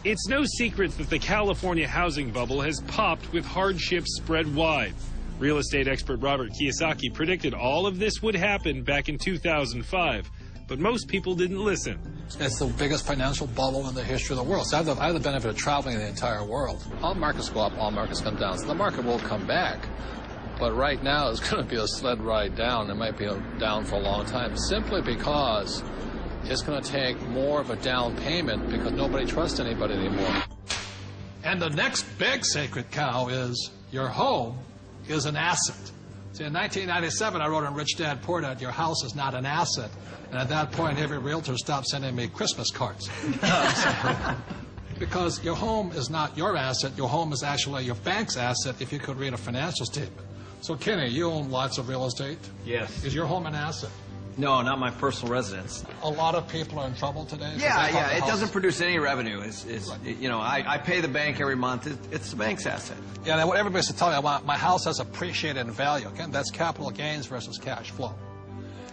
It's no secret that the California housing bubble has popped with hardships spread wide. Real estate expert Robert Kiyosaki predicted all of this would happen back in 2005, but most people didn't listen. It's the biggest financial bubble in the history of the world. So I have the benefit of traveling the entire world. All markets go up, all markets come down. So the market will come back. But right now it's going to be a sled ride down. It might be down for a long time simply because it's going to take more of a down payment because nobody trusts anybody anymore. And the next big sacred cow is your home is an asset. See, in 1997, I wrote in Rich Dad Poor Dad, your house is not an asset. And at that point, every realtor stopped sending me Christmas cards. Because your home is not your asset. Your home is actually your bank's asset if you could read a financial statement. So, Kenny, you own lots of real estate? Yes. Is your home an asset? No, not my personal residence. A lot of people are in trouble today? Yeah. It doesn't produce any revenue. You know, I pay the bank every month. It's the bank's asset. Yeah, what everybody's to tell me, my house has appreciated in value. Again, that's capital gains versus cash flow.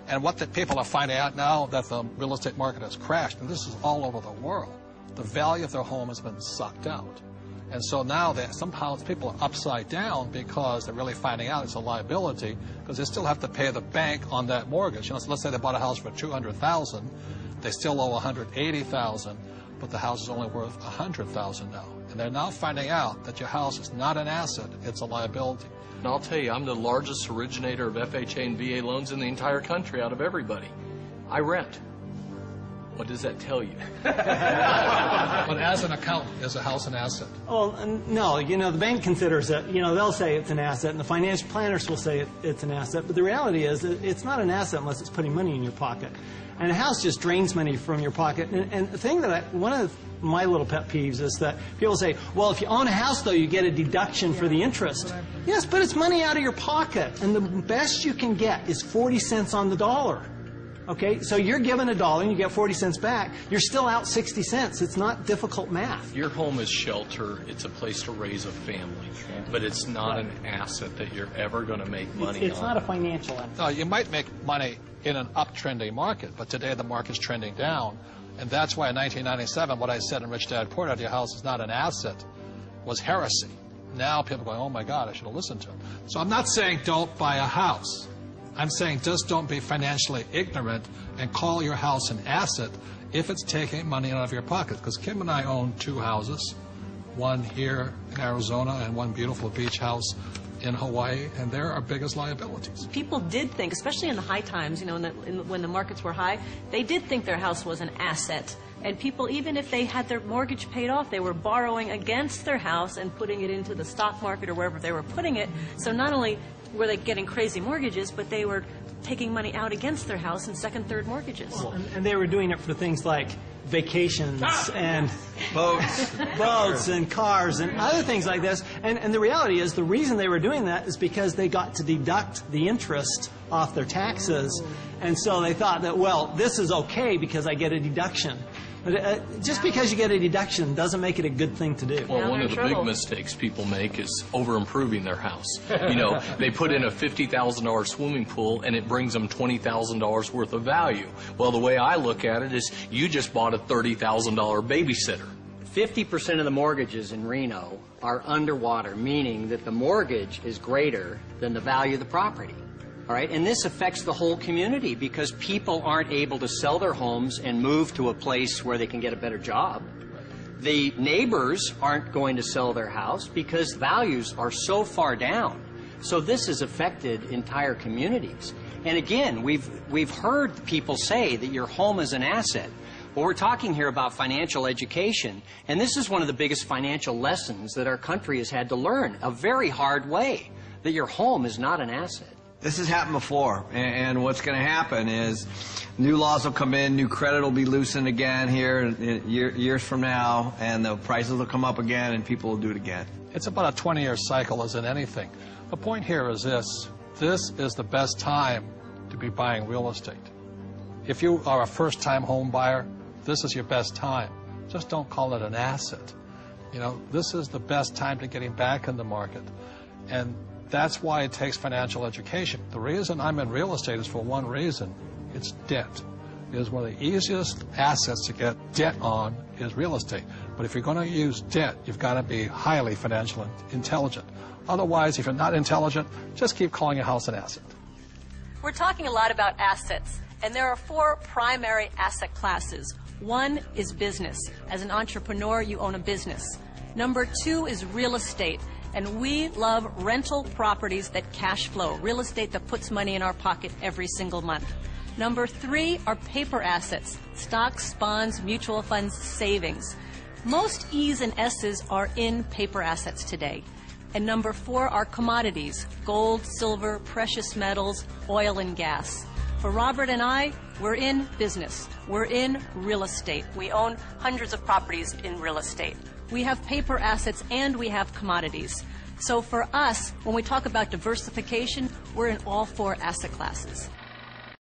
And what the people are finding out now that the real estate market has crashed, and this is all over the world, the value of their home has been sucked out. And so now somehow people are upside down because they're really finding out it's a liability because they still have to pay the bank on that mortgage. You know, so let's say they bought a house for $200,000, they still owe $180,000, but the house is only worth $100,000 now. And they're now finding out that your house is not an asset, it's a liability. And I'll tell you, I'm the largest originator of FHA and VA loans in the entire country out of everybody. I rent. What does that tell you? But as an accountant, is a house an asset? Well, no. You know, the bank considers it. You know, they'll say it's an asset, and the financial planners will say it's an asset. But the reality is it's not an asset unless it's putting money in your pocket. And a house just drains money from your pocket. And the thing that one of my little pet peeves is that people say, well, if you own a house, though, you get a deduction for the interest. Yes, but it's money out of your pocket. And the best you can get is 40 cents on the dollar. Okay, so you're given $1 and you get 40 cents back. You're still out 60 cents. It's not difficult math. Your home is shelter. It's a place to raise a family. But it's not an asset that you're ever going to make money on. It's not a financial asset. No, you might make money in an uptrending market, but today the market's trending down. And that's why in 1997, what I said in Rich Dad Poor Dad, your house is not an asset, was heresy. Now people are going, oh my God, I should have listened to him. So I'm not saying don't buy a house. I'm saying just don't be financially ignorant and call your house an asset if it's taking money out of your pocket. Because Kim and I own 2 houses, one here in Arizona and one beautiful beach house in Hawaii, and they're our biggest liabilities. People did think, especially in the high times, you know, when the markets were high, they did think their house was an asset. And people, even if they had their mortgage paid off, they were borrowing against their house and putting it into the stock market or wherever they were putting it. So not only were they getting crazy mortgages, but they were taking money out against their house in second, third mortgages. Well, and they were doing it for things like vacations and boats and cars and other things like this. And the reality is the reason they were doing that is because they got to deduct the interest off their taxes. And so they thought that, well, this is okay because I get a deduction. But just because you get a deduction doesn't make it a good thing to do. Well, one of the big mistakes people make is over-improving their house. You know, they put in a $50,000 swimming pool and it brings them $20,000 worth of value. Well, the way I look at it is you just bought a $30,000 babysitter. 50% of the mortgages in Reno are underwater, meaning that the mortgage is greater than the value of the property. All right, and this affects the whole community because people aren't able to sell their homes and move to a place where they can get a better job. The neighbors aren't going to sell their house because values are so far down. So this has affected entire communities. And again, we've heard people say that your home is an asset. Well, we're talking here about financial education, and this is one of the biggest financial lessons that our country has had to learn, a very hard way, that your home is not an asset. This has happened before, and what's going to happen is new laws will come in, new credit will be loosened again here years from now, and the prices will come up again, and people will do it again. It's about a 20-year cycle as in anything. The point here is this is the best time to be buying real estate. If you are a first-time home buyer, this is your best time. Just don't call it an asset. You know, this is the best time to getting back in the market. And that's why it takes financial education. The reason I'm in real estate is for one reason. It's debt. is one of the easiest assets to get debt on is real estate. But if you're going to use debt, you've got to be highly financially intelligent. Otherwise, if you're not intelligent, just keep calling your house an asset. We're talking a lot about assets, and there are 4 primary asset classes. One is business. As an entrepreneur, you own a business. Number 2 is real estate, and we love rental properties that cash flow, real estate that puts money in our pocket every single month. Number 3 are paper assets, stocks, bonds, mutual funds, savings. Most E's and S's are in paper assets today. And number 4 are commodities, gold, silver, precious metals, oil and gas. For Robert and I, we're in business. We're in real estate. We own hundreds of properties in real estate. We have paper assets and we have commodities. So for us, when we talk about diversification, we're in all 4 asset classes.